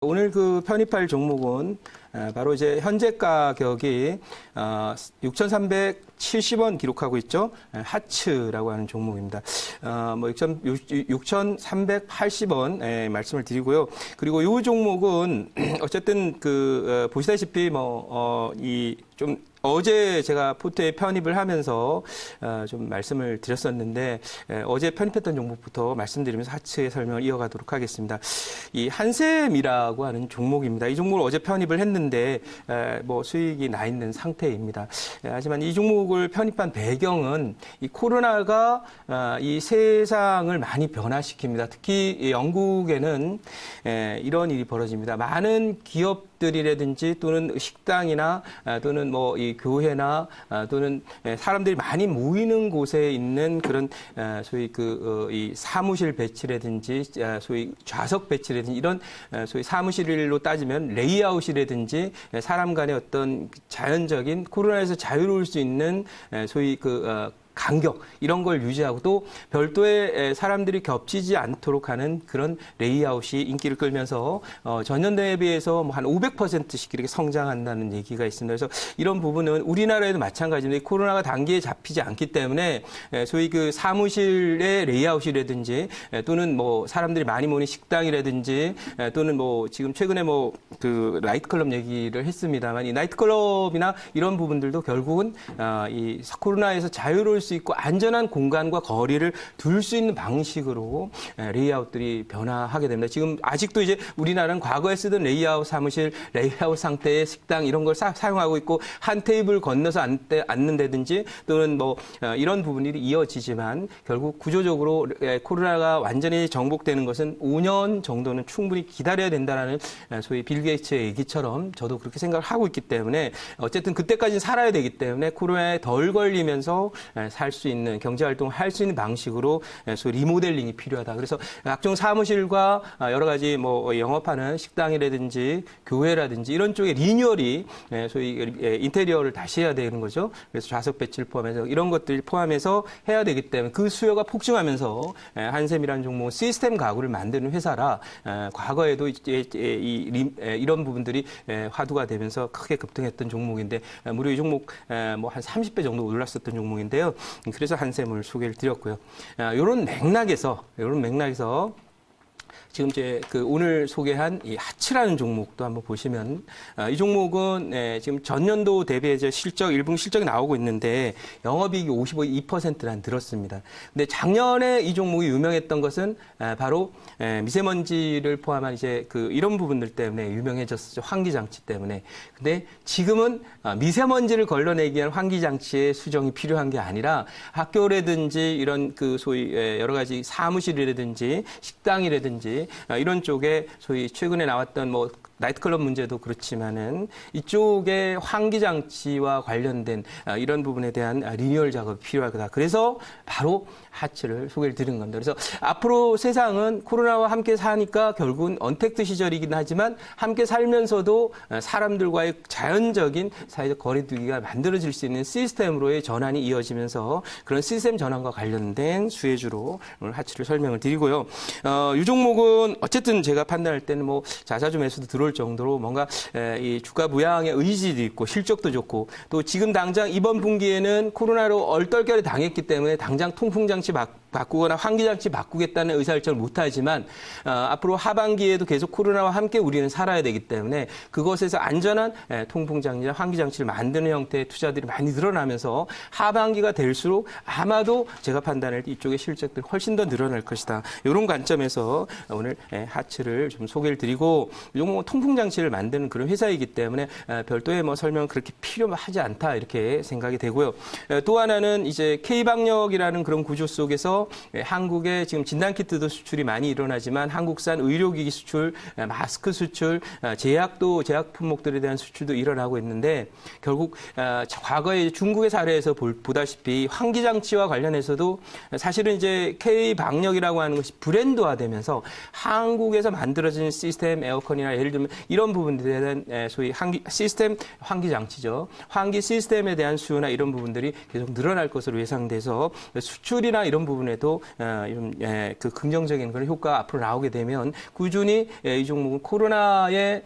오늘 그 편입할 종목은 바로 이제 현재 가격이 6,370원 기록하고 있죠. 하츠라고 하는 종목입니다. 6,380원 말씀을 드리고요. 그리고 이 종목은 어쨌든 보시다시피 어제 제가 포트에 편입을 하면서 좀 말씀을 드렸었는데 어제 편입했던 종목부터 말씀드리면서 하츠의 설명을 이어가도록 하겠습니다. 이 한샘이라고 하는 종목입니다. 이 종목을 어제 편입을 했는데 수익이 나 있는 상태입니다. 하지만 이 종목을 편입한 배경은 이 코로나가 이 세상을 많이 변화시킵니다. 특히 영국에는 이런 일이 벌어집니다. 많은 기업들이라든지 또는 식당이나 또는 이 교회나 또는 사람들이 많이 모이는 곳에 있는 그런 소위 이 사무실 배치라든지 소위 좌석 배치라든지 이런 소위 사무실로 따지면 레이아웃이라든지 사람 간의 어떤 자연적인 코로나에서 자유로울 수 있는 소위 간격 이런 걸 유지하고 또 별도의 사람들이 겹치지 않도록 하는 그런 레이아웃이 인기를 끌면서 전년도에 비해서 한 500%씩 이렇게 성장한다는 얘기가 있습니다. 그래서 이런 부분은 우리나라에도 마찬가지인데 코로나가 단기에 잡히지 않기 때문에 소위 사무실의 레이아웃이라든지 또는 사람들이 많이 모이는 식당이라든지 또는 지금 최근에 나이트클럽 얘기를 했습니다만 이 나이트클럽이나 이런 부분들도 결국은 이 코로나에서 자유로울 수 있고 안전한 공간과 거리를 둘 수 있는 방식으로 레이아웃들이 변화하게 됩니다. 지금 아직도 이제 우리나라는 과거에 쓰던 레이아웃 사무실, 레이아웃 상태의 식당 이런 걸 사용하고 있고 한 테이블 건너서 앉는다든지 또는 이런 부분이 이어지지만 결국 구조적으로 코로나가 완전히 정복되는 것은 5년 정도는 충분히 기다려야 된다는 소위 빌 게이츠의 얘기처럼 저도 그렇게 생각을 하고 있기 때문에 어쨌든 그때까지는 살아야 되기 때문에 코로나에 덜 걸리면서 살 수 있는 경제활동을 할 수 있는 방식으로 소위 리모델링이 필요하다. 그래서 각종 사무실과 여러 가지 영업하는 식당이라든지 교회라든지 이런 쪽에 리뉴얼이 소위 인테리어를 다시 해야 되는 거죠. 그래서 좌석 배치를 포함해서 이런 것들을 포함해서 해야 되기 때문에 그 수요가 폭증하면서 한샘이라는 종목은 시스템 가구를 만드는 회사라 과거에도 이런 부분들이 화두가 되면서 크게 급등했던 종목인데 무려 이 종목 한 30배 정도 올랐었던 종목인데요. 그래서 한샘을 소개를 드렸고요. 이런 맥락에서 지금 오늘 소개한 이 하츠라는 종목도 한번 보시면 이 종목은 지금 전년도 대비해서 일분 실적이 나오고 있는데 영업이익이 52%란 늘었습니다. 근데 작년에 이 종목이 유명했던 것은 바로 미세먼지를 포함한 이런 부분들 때문에 유명해졌었죠. 환기장치 때문에. 근데 지금은 미세먼지를 걸러내기 위한 환기장치의 수정이 필요한 게 아니라 학교라든지 이런 소위 여러 가지 사무실이라든지 식당이라든지 이런 쪽에 소위 최근에 나왔던 나이트클럽 문제도 그렇지만은 이쪽에 환기장치와 관련된 이런 부분에 대한 리뉴얼 작업이 필요하다. 그래서 바로 하츠를 소개를 드린 겁니다. 그래서 앞으로 세상은 코로나와 함께 사니까 결국은 언택트 시절이긴 하지만 함께 살면서도 사람들과의 자연적인 사회적 거리두기가 만들어질 수 있는 시스템으로의 전환이 이어지면서 그런 시스템 전환과 관련된 수혜주로 오늘 하츠를 설명을 드리고요. 이 종목은 어쨌든 제가 판단할 때는 자사주 매수도 들어올 정도로 뭔가 이 주가 부양의 의지도 있고 실적도 좋고 또 지금 당장 이번 분기에는 코로나로 얼떨결에 당했기 때문에 당장 통풍장치 바꾸거나 환기장치 바꾸겠다는 의사결정을 못하지만 앞으로 하반기에도 계속 코로나와 함께 우리는 살아야 되기 때문에 그것에서 안전한 통풍장치나 환기장치를 만드는 형태의 투자들이 많이 늘어나면서 하반기가 될수록 아마도 제가 판단할 때 이쪽의 실적들이 훨씬 더 늘어날 것이다. 이런 관점에서 오늘 하츠를 좀 소개를 드리고 이 종목은 통풍장치를 만드는 그런 회사이기 때문에 별도의 설명은 그렇게 필요하지 않다 이렇게 생각이 되고요. 또 하나는 이제 K방역이라는 그런 구조 속에서 한국에 지금 진단키트도 수출이 많이 일어나지만 한국산 의료기기 수출, 마스크 수출, 제약 품목들에 대한 수출도 일어나고 있는데 결국 과거에 중국의 사례에서 보다시피 환기장치와 관련해서도 사실은 이제 K방역이라고 하는 것이 브랜드화되면서 한국에서 만들어진 시스템 에어컨이나 예를 들면 이런 부분들에 대한 소위 환기장치죠. 환기 시스템에 대한 수요나 이런 부분들이 계속 늘어날 것으로 예상돼서 수출이나 이런 부분에 부분에도 좀 그 긍정적인 그런 효과가 앞으로 나오게 되면 꾸준히 이 종목은 코로나의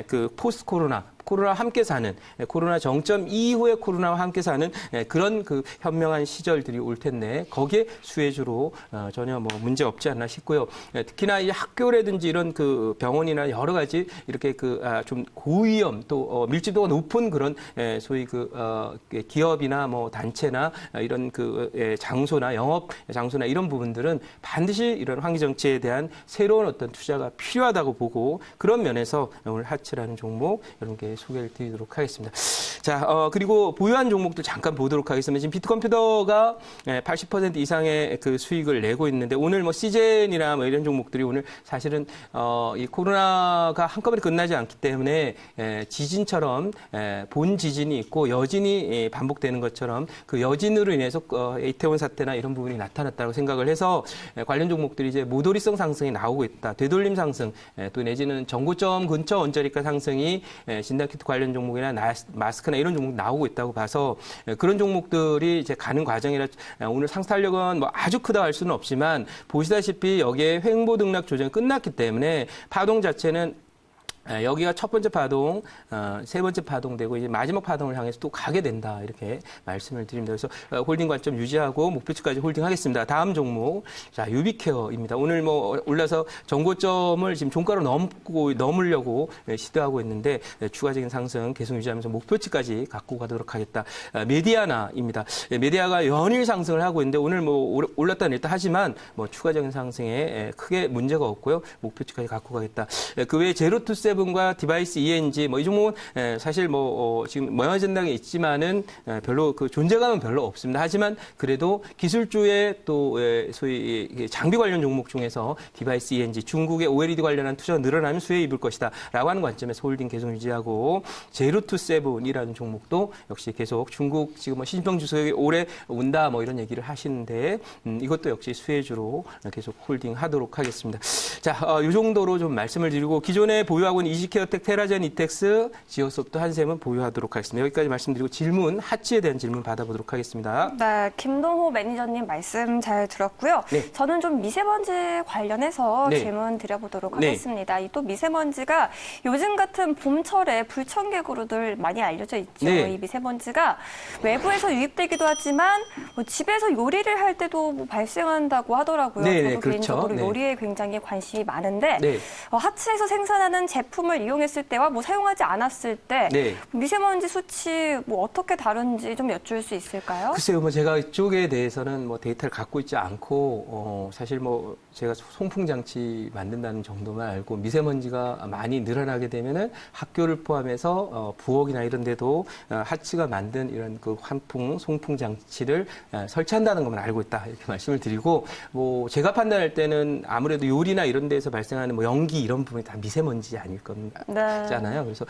그 포스트 코로나 함께 사는, 코로나 정점 이후에 코로나와 함께 사는 그런 그 현명한 시절들이 올 텐데 거기에 수혜주로 전혀 뭐 문제 없지 않나 싶고요. 특히나 이 학교라든지 이런 그 병원이나 여러 가지 이렇게 그 좀 고위험 또 밀집도가 높은 그런 소위 그 기업이나 뭐 단체나 이런 그 장소나 영업 장소나 이런 부분들은 반드시 이런 환기 정치에 대한 새로운 어떤 투자가 필요하다고 보고 그런 면에서 오늘 하츠라는 종목 여러분께 소개를 드리도록 하겠습니다. 자, 그리고 보유한 종목들 잠깐 보도록 하겠습니다. 지금 비트컴퓨터가 80% 이상의 그 수익을 내고 있는데 오늘 뭐 시젠이나 뭐 이런 종목들이 오늘 사실은 이 코로나가 한꺼번에 끝나지 않기 때문에 지진처럼 본 지진이 있고 여진이 반복되는 것처럼 그 여진으로 인해서 이태원 사태나 이런 부분이 나타났다고 생각을 해서 관련 종목들이 이제 모도리성 상승이 나오고 있다. 되돌림 상승 또 내지는 정고점 근처 원자리가 상승이 진단키트 관련 종목이나 마스크나 이런 종목 나오고 있다고 봐서 그런 종목들이 이제 가는 과정이라 오늘 상승탄력은 뭐 아주 크다고 할 수는 없지만 보시다시피 여기에 횡보 등락 조정이 끝났기 때문에 파동 자체는 여기가 첫 번째 파동, 세 번째 파동되고 이제 마지막 파동을 향해서 또 가게 된다 이렇게 말씀을 드립니다. 그래서 홀딩 관점 유지하고 목표치까지 홀딩하겠습니다. 다음 종목, 자 유비케어입니다. 오늘 뭐 올라서 정고점을 지금 종가로 넘으려고 시도하고 있는데 추가적인 상승 계속 유지하면서 목표치까지 갖고 가도록 하겠다. 메디아나입니다. 메디아가 연일 상승을 하고 있는데 오늘 뭐 올랐다 내렸다 하지만 뭐 추가적인 상승에 크게 문제가 없고요. 목표치까지 갖고 가겠다. 그 외에 제로투세븐과 디바이스 ENG 뭐 이 종목은 사실 뭐 지금 모양전당에 있지만은 별로 그 존재감은 별로 없습니다. 하지만 그래도 기술주의 또 소위 장비 관련 종목 중에서 디바이스 ENG 중국의 OLED 관련한 투자가 늘어나면 수혜 입을 것이다라고 하는 관점에서 홀딩 계속 유지하고 제로투세븐이라는 종목도 역시 계속 중국 지금 뭐 시진핑 주석이 올해 온다 뭐 이런 얘기를 하시는데 이것도 역시 수혜주로 계속 홀딩하도록 하겠습니다. 자, 이 정도로 좀 말씀을 드리고 기존에 보유하고 있는 이지케어텍, 테라젠, 이텍스, 지오소프트, 한샘은 보유하도록 하겠습니다. 여기까지 말씀드리고 질문, 하치에 대한 질문 받아보도록 하겠습니다. 네, 김동호 매니저님 말씀 잘 들었고요. 네. 저는 좀 미세먼지 관련해서 네. 질문 드려보도록 네. 하겠습니다. 이 또 미세먼지가 요즘 같은 봄철에 불청객으로들 많이 알려져 있죠. 네. 이 미세먼지가 외부에서 유입되기도 하지만 뭐 집에서 요리를 할 때도 뭐 발생한다고 하더라고요. 네, 저도 네, 그렇죠. 개인적으로 네. 요리에 굉장히 관심이 많은데 네. 하츠에서 생산하는 제품을 이용했을 때와 뭐 사용하지 않았을 때 네. 미세먼지 수치 뭐 어떻게 다른지 좀 여쭐 수 있을까요? 글쎄요, 뭐 제가 이쪽에 대해서는 뭐 데이터를 갖고 있지 않고 사실 뭐 제가 송풍 장치 만든다는 정도만 알고 미세먼지가 많이 늘어나게 되면은 학교를 포함해서 부엌이나 이런 데도 하츠가 만든 이런 그 환풍, 송풍 장치를 설치한다는 것만 알고 있다 이렇게 말씀을 드리고 뭐 제가 판단할 때는 아무래도 요리나 이런 데서 발생하는 뭐 연기 이런 부분이 다 미세먼지 아닐 거잖아요. 그래서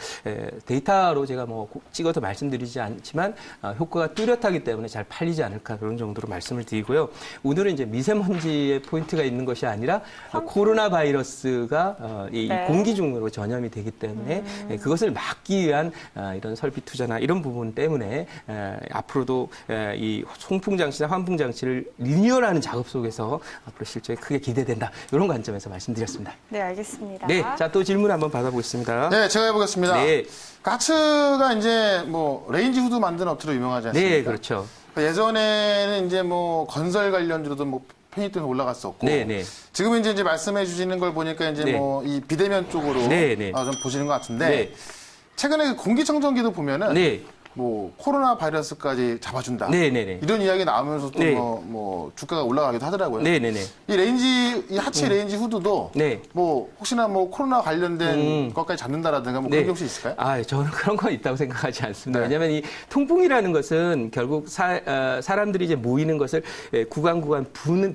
데이터로 제가 뭐 찍어서 말씀드리지 않지만 효과가 뚜렷하기 때문에 잘 팔리지 않을까 그런 정도로 말씀을 드리고요. 오늘은 이제 미세먼지의 포인트가 있는 것이 아니라 코로나 바이러스가 이 네. 공기 중으로 전염이 되기 때문에 그것을 막기 위한 이런 설비 투자나 이런 부분 때문에 앞으로도 이 송풍 장치나 환풍 장치를 리뉴얼하는 작업 속에서 앞으로 실적이 크게 기대된다. 이런 관점에서 말씀드렸습니다. 네, 알겠습니다. 네, 자 또 질문 한번 받아보겠습니다. 네, 제가 해보겠습니다. 네, 하츠가 이제 뭐 레인지 후드 만드는 업체로 유명하지 않습니까? 네, 그렇죠. 예전에는 이제 뭐 건설 관련주로도 뭐 편입돼서 올라갔었고, 네, 네. 지금은 이제 말씀해 주시는 걸 보니까 이제 네. 뭐 이 비대면 쪽으로 네, 네. 좀 보시는 것 같은데, 네. 최근에 그 공기청정기도 보면은 네. 뭐 코로나 바이러스까지 잡아준다. 네, 네, 네. 이런 이야기 나오면서 또 네. 뭐 주가가 올라가기도 하더라고요. 네, 네, 네. 이 하치 레인지 후드도 네. 뭐 혹시나 뭐 코로나 관련된 것까지 잡는다라든가 뭐 그런 게 혹시 있을까요? 저는 그런 건 있다고 생각하지 않습니다. 네. 왜냐하면 이 통풍이라는 것은 결국 사람들이 이제 모이는 것을 구간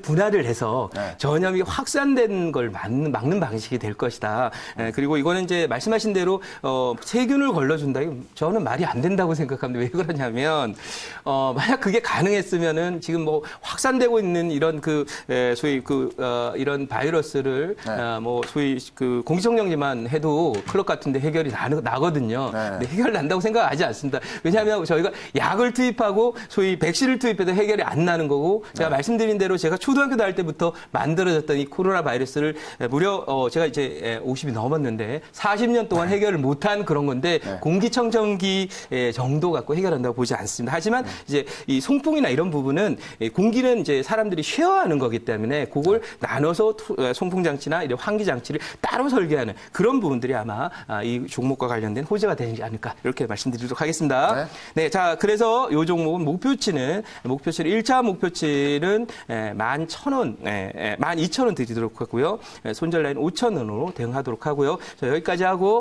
분할을 해서 네. 전염이 확산된 걸 막는 방식이 될 것이다. 그리고 이거는 이제 말씀하신 대로 세균을 걸러준다. 이거 저는 말이 안 된다고 생각합니다. 왜 그러냐면 만약 그게 가능했으면은 지금 뭐 확산되고 있는 이런 소위 이런 바이러스를 뭐 소위 공기청정기만 해도 클럽 같은데 해결이 나거든요. 네. 근데 해결 난다고 생각하지 않습니다. 왜냐하면 저희가 약을 투입하고 소위 백신을 투입해도 해결이 안 나는 거고 제가 말씀드린 대로 제가 초등학교 다닐 때부터 만들어졌던 이 코로나 바이러스를 무려 제가 이제 50이 넘었는데 40년 동안 해결을 못한 그런 건데 공기청정기 정도 갖고 해결한다고 보지 않습니다. 하지만 이제 이 송풍이나 이런 부분은 공기는 이제 사람들이 쉐어하는 거기 때문에 그걸 나눠서 송풍 장치나 이런 환기 장치를 따로 설계하는 그런 부분들이 아마 이 종목과 관련된 호재가 되지 않을까 이렇게 말씀드리도록 하겠습니다. 네, 자 그래서 이 종목은 목표치는 1차 목표치는 11,000원, 12,000원 드리도록 하고요. 손절 라인 5,000원으로 대응하도록 하고요. 자, 여기까지 하고